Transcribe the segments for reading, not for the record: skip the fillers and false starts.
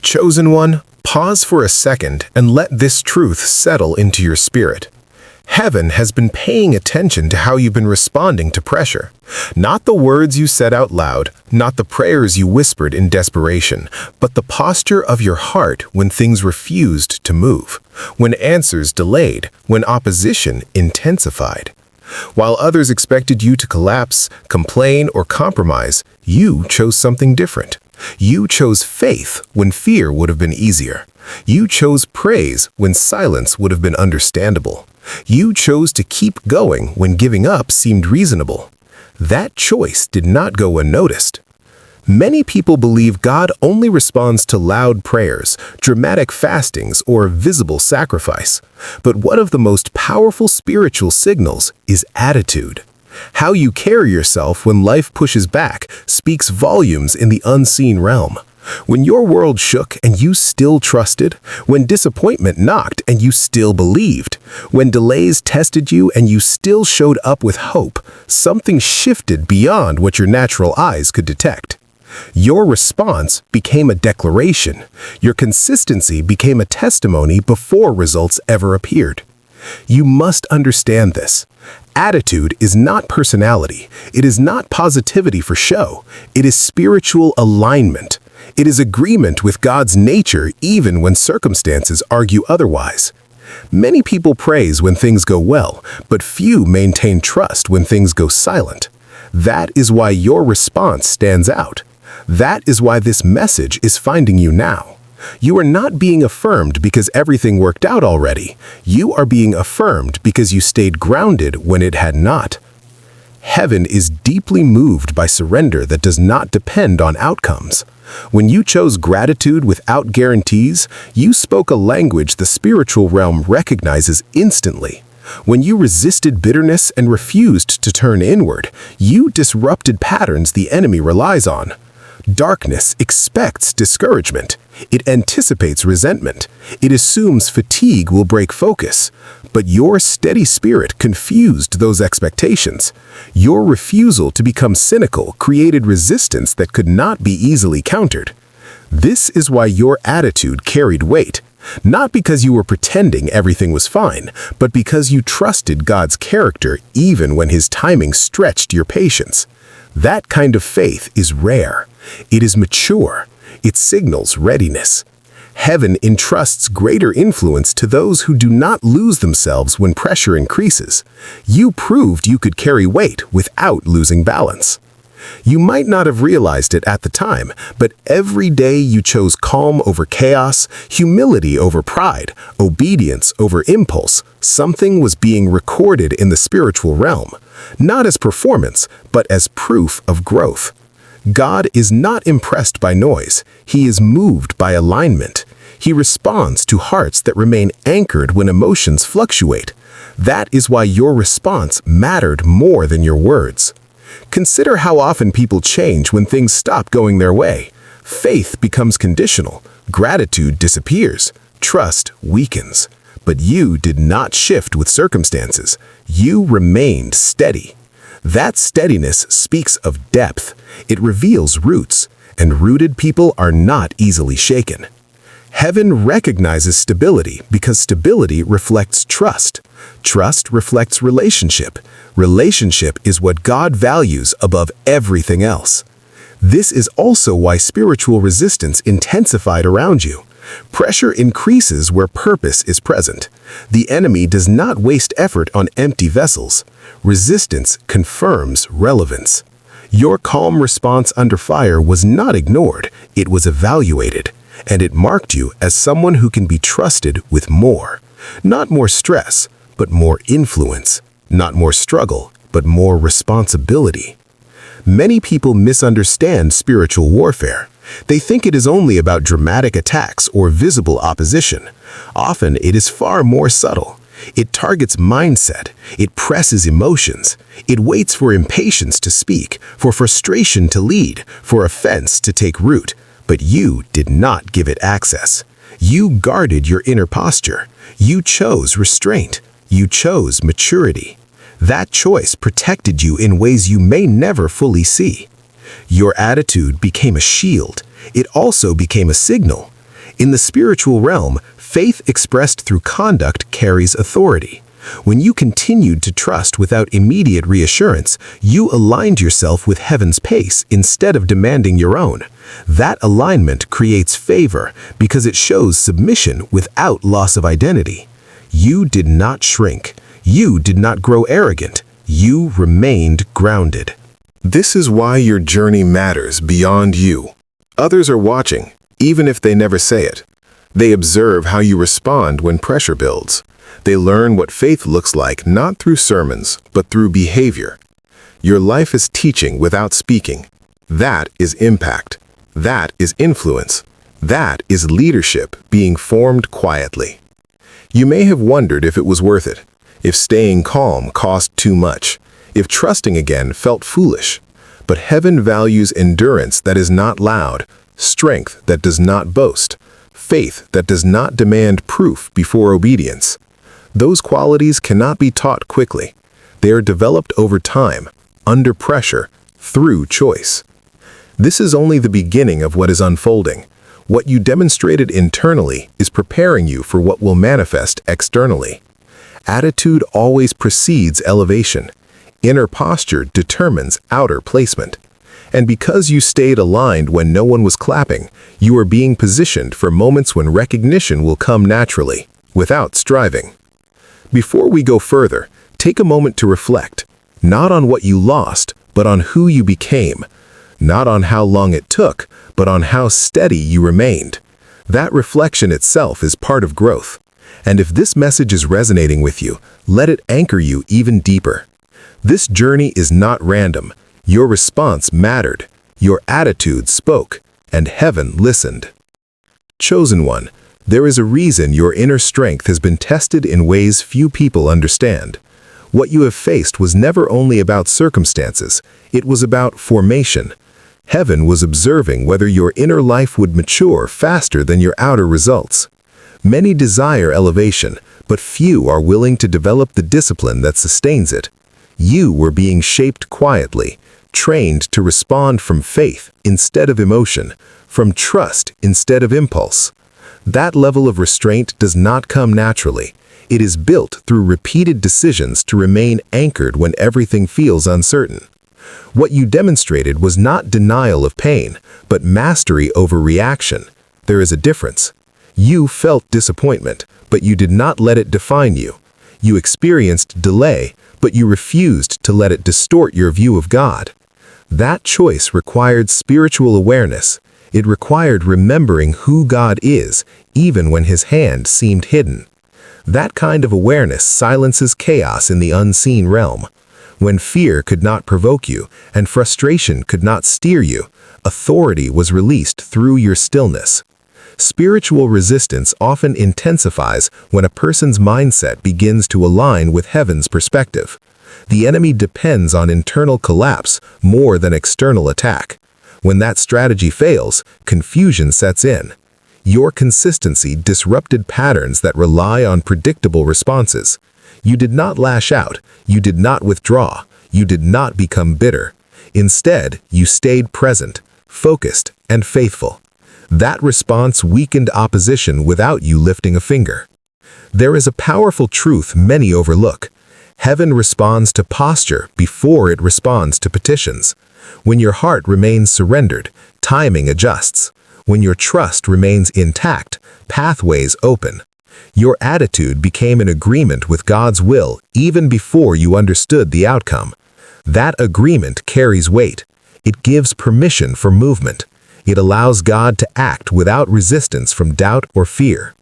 Chosen one, pause for a second and let this truth settle into your spirit. Heaven has been paying attention to how you've been responding to pressure. Not the words you said out loud, not the prayers you whispered in desperation, but the posture of your heart when things refused to move, when answers delayed, when opposition intensified. While others expected you to collapse, complain, or compromise, you chose something different. You chose faith when fear would have been easier. You chose praise when silence would have been understandable. You chose to keep going when giving up seemed reasonable. That choice did not go unnoticed. Many people believe God only responds to loud prayers, dramatic fastings, or visible sacrifice. But one of the most powerful spiritual signals is attitude. How you carry yourself when life pushes back speaks volumes in the unseen realm. When your world shook and you still trusted, when disappointment knocked and you still believed, when delays tested you and you still showed up with hope, something shifted beyond what your natural eyes could detect. Your response became a declaration. Your consistency became a testimony before results ever appeared. You must understand this. Attitude is not personality. It is not positivity for show. It is spiritual alignment. It is agreement with God's nature even when circumstances argue otherwise. Many people praise when things go well, but few maintain trust when things go silent. That is why your response stands out. That is why this message is finding you now. You are not being affirmed because everything worked out already. You are being affirmed because you stayed grounded when it had not. Heaven is deeply moved by surrender that does not depend on outcomes. When you chose gratitude without guarantees, you spoke a language the spiritual realm recognizes instantly. When you resisted bitterness and refused to turn inward, you disrupted patterns the enemy relies on. Darkness expects discouragement. It anticipates resentment. It assumes fatigue will break focus. But your steady spirit confused those expectations. Your refusal to become cynical created resistance that could not be easily countered. This is why your attitude carried weight. Not because you were pretending everything was fine, but because you trusted God's character even when His timing stretched your patience. That kind of faith is rare. It is mature. It signals readiness. Heaven entrusts greater influence to those who do not lose themselves when pressure increases. You proved you could carry weight without losing balance. You might not have realized it at the time, but every day you chose calm over chaos, humility over pride, obedience over impulse, something was being recorded in the spiritual realm, not as performance, but as proof of growth. God is not impressed by noise. He is moved by alignment. He responds to hearts that remain anchored when emotions fluctuate. That is why your response mattered more than your words. Consider how often people change when things stop going their way. Faith becomes conditional. Gratitude disappears. Trust weakens. But you did not shift with circumstances. You remained steady. That steadiness speaks of depth. It reveals roots, and rooted people are not easily shaken. Heaven recognizes stability because stability reflects trust. Trust reflects relationship. Relationship is what God values above everything else. This is also why spiritual resistance intensified around you. Pressure increases where purpose is present. The enemy does not waste effort on empty vessels. Resistance confirms relevance. Your calm response under fire was not ignored, it was evaluated, and it marked you as someone who can be trusted with more. Not more stress, but more influence. Not more struggle, but more responsibility. Many people misunderstand spiritual warfare. They think it is only about dramatic attacks or visible opposition. Often it is far more subtle. It targets mindset. It presses emotions. It waits for impatience to speak, for frustration to lead, for offense to take root. But you did not give it access. You guarded your inner posture. You chose restraint. You chose maturity. That choice protected you in ways you may never fully see. Your attitude became a shield. It also became a signal. In the spiritual realm, faith expressed through conduct carries authority. When you continued to trust without immediate reassurance, you aligned yourself with heaven's pace instead of demanding your own. That alignment creates favor because it shows submission without loss of identity. You did not shrink. You did not grow arrogant. You remained grounded. This is why your journey matters beyond you. Others are watching, even if they never say it. They observe how you respond when pressure builds. They learn what faith looks like not through sermons, but through behavior. Your life is teaching without speaking. That is impact. That is influence. That is leadership being formed quietly. You may have wondered if it was worth it, if staying calm cost too much, if trusting again felt foolish. But heaven values endurance that is not loud, strength that does not boast, faith that does not demand proof before obedience. Those qualities cannot be taught quickly. They are developed over time, under pressure, through choice. This is only the beginning of what is unfolding. What you demonstrated internally is preparing you for what will manifest externally. Attitude always precedes elevation. Inner posture determines outer placement. And because you stayed aligned when no one was clapping, you are being positioned for moments when recognition will come naturally, without striving. Before we go further, take a moment to reflect, not on what you lost, but on who you became. Not on how long it took, but on how steady you remained. That reflection itself is part of growth. And if this message is resonating with you, let it anchor you even deeper. This journey is not random. Your response mattered. Your attitude spoke, and heaven listened. Chosen one, there is a reason your inner strength has been tested in ways few people understand. What you have faced was never only about circumstances, it was about formation. Heaven was observing whether your inner life would mature faster than your outer results. Many desire elevation, but few are willing to develop the discipline that sustains it. You were being shaped quietly, trained to respond from faith instead of emotion, from trust instead of impulse. That level of restraint does not come naturally. It is built through repeated decisions to remain anchored when everything feels uncertain. What you demonstrated was not denial of pain, but mastery over reaction. There is a difference. You felt disappointment, but you did not let it define you. You experienced delay, but you refused to let it distort your view of God. That choice required spiritual awareness. It required remembering who God is, even when His hand seemed hidden. That kind of awareness silences chaos in the unseen realm. When fear could not provoke you, and frustration could not steer you, authority was released through your stillness. Spiritual resistance often intensifies when a person's mindset begins to align with heaven's perspective. The enemy depends on internal collapse more than external attack. When that strategy fails, confusion sets in. Your consistency disrupted patterns that rely on predictable responses. You did not lash out, you did not withdraw, you did not become bitter. Instead, you stayed present, focused, and faithful. That response weakened opposition without you lifting a finger. There is a powerful truth many overlook. Heaven responds to posture before it responds to petitions. When your heart remains surrendered, timing adjusts. When your trust remains intact, pathways open. Your attitude became an agreement with God's will even before you understood the outcome. That agreement carries weight. It gives permission for movement. It allows God to act without resistance from doubt or fear.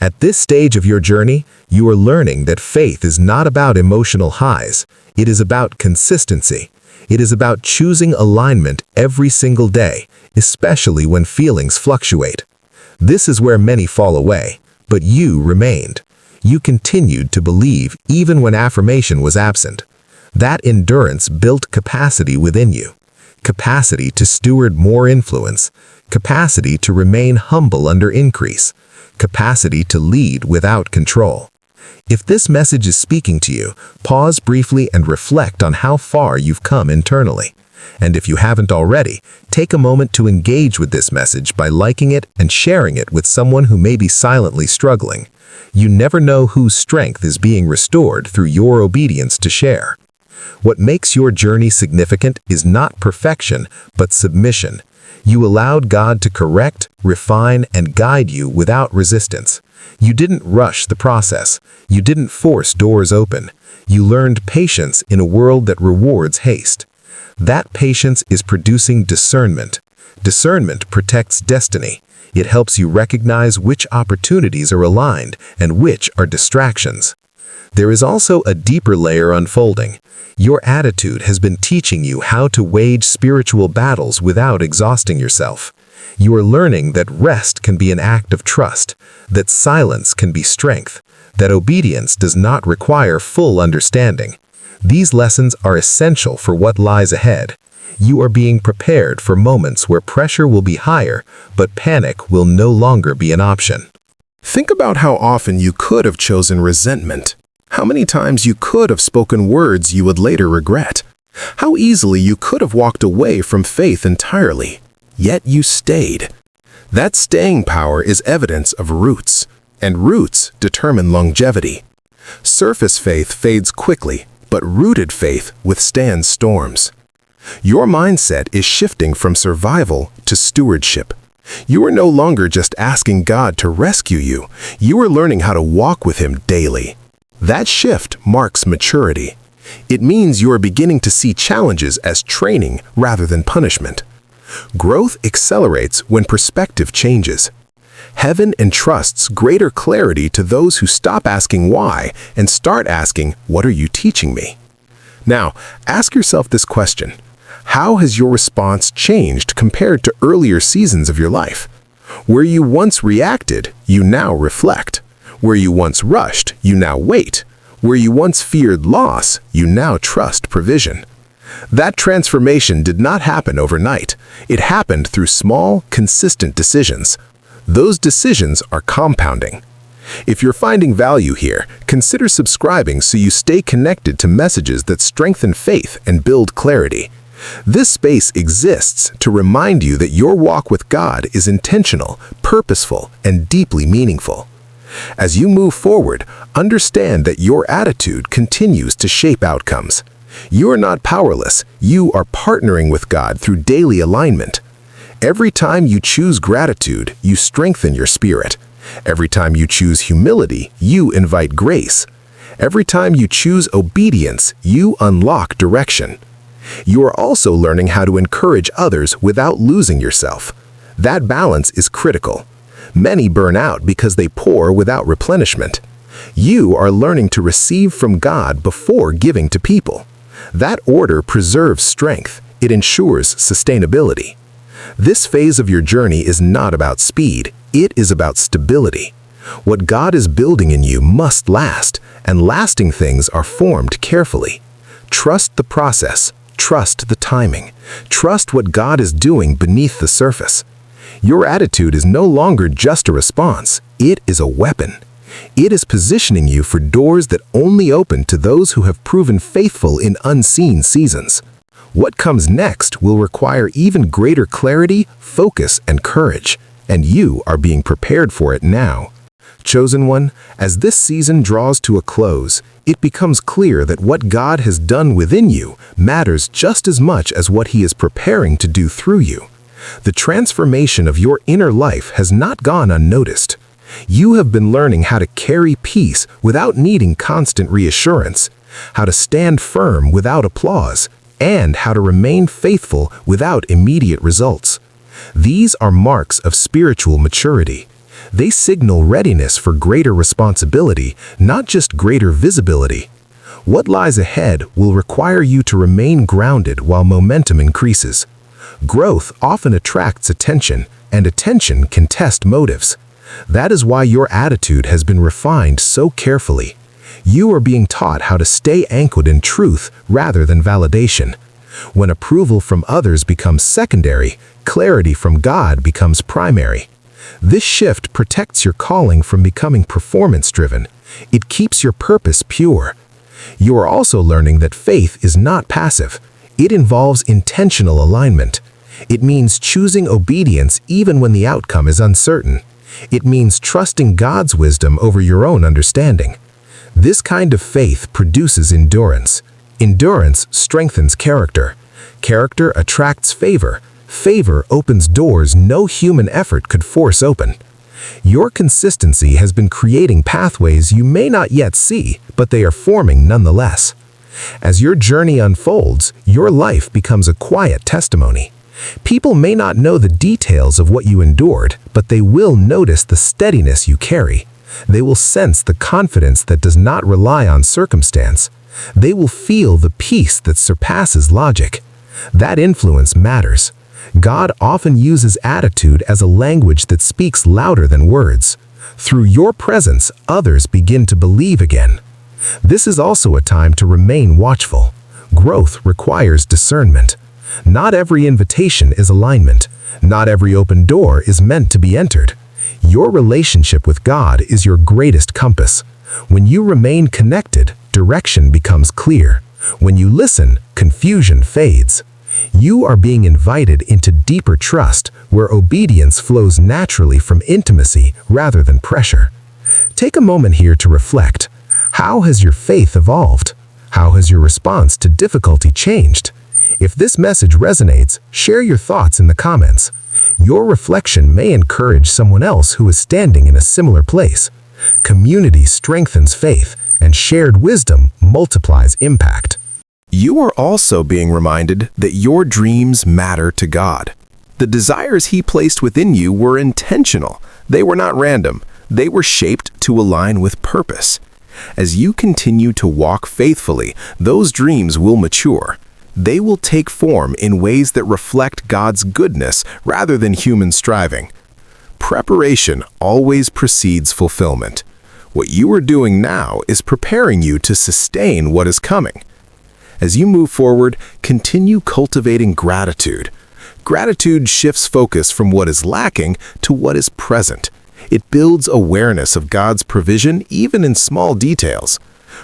At this stage of your journey, you are learning that faith is not about emotional highs. It is about consistency. It is about choosing alignment every single day, especially when feelings fluctuate. This is where many fall away, but you remained. You continued to believe even when affirmation was absent. That endurance built capacity within you. Capacity to steward more influence, capacity to remain humble under increase, capacity to lead without control. If this message is speaking to you, pause briefly and reflect on how far you've come internally. And if you haven't already, take a moment to engage with this message by liking it and sharing it with someone who may be silently struggling. You never know whose strength is being restored through your obedience to share. What makes your journey significant is not perfection, but submission. You allowed God to correct, refine, and guide you without resistance. You didn't rush the process. You didn't force doors open. You learned patience in a world that rewards haste. That patience is producing discernment. Discernment protects destiny. It helps you recognize which opportunities are aligned and which are distractions. There is also a deeper layer unfolding. Your attitude has been teaching you how to wage spiritual battles without exhausting yourself. You are learning that rest can be an act of trust, that silence can be strength, that obedience does not require full understanding. These lessons are essential for what lies ahead. You are being prepared for moments where pressure will be higher, but panic will no longer be an option. Think about how often you could have chosen resentment. How many times you could have spoken words you would later regret. How easily you could have walked away from faith entirely. Yet you stayed. That staying power is evidence of roots, and roots determine longevity. Surface faith fades quickly, but rooted faith withstands storms. Your mindset is shifting from survival to stewardship. You are no longer just asking God to rescue you. You are learning how to walk with Him daily. That shift marks maturity. It means you are beginning to see challenges as training rather than punishment. Growth accelerates when perspective changes. Heaven entrusts greater clarity to those who stop asking why and start asking, what are you teaching me? Now, ask yourself this question. How has your response changed compared to earlier seasons of your life? Where you once reacted, you now reflect. Where you once rushed, you now wait. Where you once feared loss, you now trust provision. That transformation did not happen overnight. It happened through small, consistent decisions. Those decisions are compounding. If you're finding value here, consider subscribing so you stay connected to messages that strengthen faith and build clarity. This space exists to remind you that your walk with God is intentional, purposeful, and deeply meaningful. As you move forward, understand that your attitude continues to shape outcomes. You are not powerless. You are partnering with God through daily alignment. Every time you choose gratitude, you strengthen your spirit. Every time you choose humility, you invite grace. Every time you choose obedience, you unlock direction. You are also learning how to encourage others without losing yourself. That balance is critical. Many burn out because they pour without replenishment. You are learning to receive from God before giving to people. That order preserves strength. It ensures sustainability. This phase of your journey is not about speed. It is about stability. What God is building in you must last, and lasting things are formed carefully. Trust the process. Trust the timing. Trust what God is doing beneath the surface. Your attitude is no longer just a response. It is a weapon. It is positioning you for doors that only open to those who have proven faithful in unseen seasons. What comes next will require even greater clarity, focus, and courage, and you are being prepared for it now. Chosen one, as this season draws to a close, it becomes clear that what God has done within you matters just as much as what He is preparing to do through you. The transformation of your inner life has not gone unnoticed. You have been learning how to carry peace without needing constant reassurance, how to stand firm without applause, and how to remain faithful without immediate results. These are marks of spiritual maturity. They signal readiness for greater responsibility, not just greater visibility. What lies ahead will require you to remain grounded while momentum increases. Growth often attracts attention, and attention can test motives. That is why your attitude has been refined so carefully. You are being taught how to stay anchored in truth rather than validation. When approval from others becomes secondary, clarity from God becomes primary. This shift protects your calling from becoming performance-driven. It keeps your purpose pure. You are also learning that faith is not passive. It involves intentional alignment. It means choosing obedience even when the outcome is uncertain. It means trusting God's wisdom over your own understanding. This kind of faith produces endurance. Endurance strengthens character. Character attracts favor. Favor opens doors no human effort could force open. Your consistency has been creating pathways you may not yet see, but they are forming nonetheless. As your journey unfolds, your life becomes a quiet testimony. People may not know the details of what you endured, but they will notice the steadiness you carry. They will sense the confidence that does not rely on circumstance. They will feel the peace that surpasses logic. That influence matters. God often uses attitude as a language that speaks louder than words. Through your presence, others begin to believe again. This is also a time to remain watchful. Growth requires discernment. Not every invitation is alignment. Not every open door is meant to be entered. Your relationship with God is your greatest compass. When you remain connected, direction becomes clear. When you listen, confusion fades. You are being invited into deeper trust, where obedience flows naturally from intimacy rather than pressure. Take a moment here to reflect. How has your faith evolved? How has your response to difficulty changed? If this message resonates, share your thoughts in the comments. Your reflection may encourage someone else who is standing in a similar place. Community strengthens faith, and shared wisdom multiplies impact. You are also being reminded that your dreams matter to God. The desires He placed within you were intentional. They were not random. They were shaped to align with purpose. As you continue to walk faithfully, those dreams will mature. They will take form in ways that reflect God's goodness rather than human striving. Preparation always precedes fulfillment. What you are doing now is preparing you to sustain what is coming. As you move forward, continue cultivating gratitude. Gratitude shifts focus from what is lacking to what is present. It builds awareness of God's provision even in small details.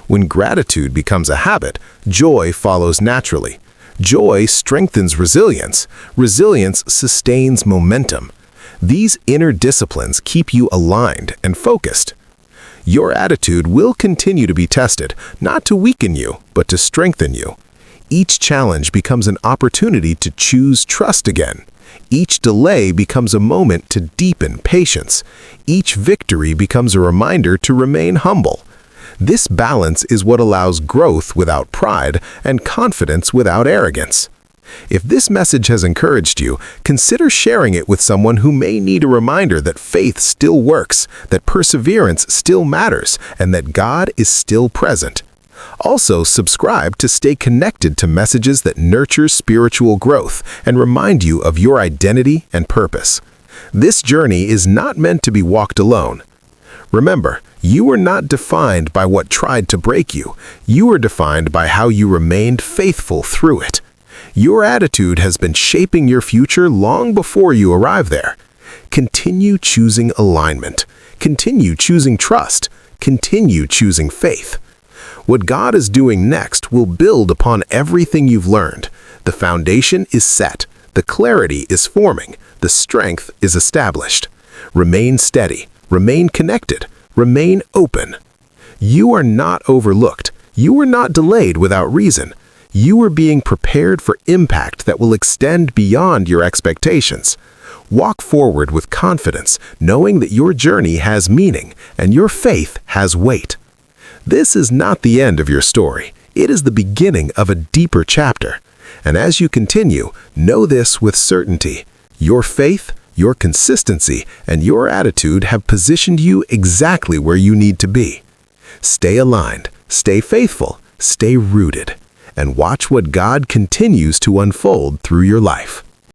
When gratitude becomes a habit, joy follows naturally. Joy strengthens resilience. Resilience sustains momentum. These inner disciplines keep you aligned and focused. Your attitude will continue to be tested, not to weaken you, but to strengthen you. Each challenge becomes an opportunity to choose trust again. Each delay becomes a moment to deepen patience. Each victory becomes a reminder to remain humble. This balance is what allows growth without pride and confidence without arrogance. If this message has encouraged you, consider sharing it with someone who may need a reminder that faith still works, that perseverance still matters, and that God is still present. Also, subscribe to stay connected to messages that nurture spiritual growth and remind you of your identity and purpose. This journey is not meant to be walked alone. Remember, you are not defined by what tried to break you. You are defined by how you remained faithful through it. Your attitude has been shaping your future long before you arrive there. Continue choosing alignment. Continue choosing trust. Continue choosing faith. What God is doing next will build upon everything you've learned. The foundation is set. The clarity is forming. The strength is established. Remain steady. Remain connected. Remain open. You are not overlooked. You are not delayed without reason. You are being prepared for impact that will extend beyond your expectations. Walk forward with confidence, knowing that your journey has meaning and your faith has weight. This is not the end of your story. It is the beginning of a deeper chapter. And as you continue, know this with certainty. Your faith, your consistency, and your attitude have positioned you exactly where you need to be. Stay aligned, stay faithful, stay rooted, and watch what God continues to unfold through your life.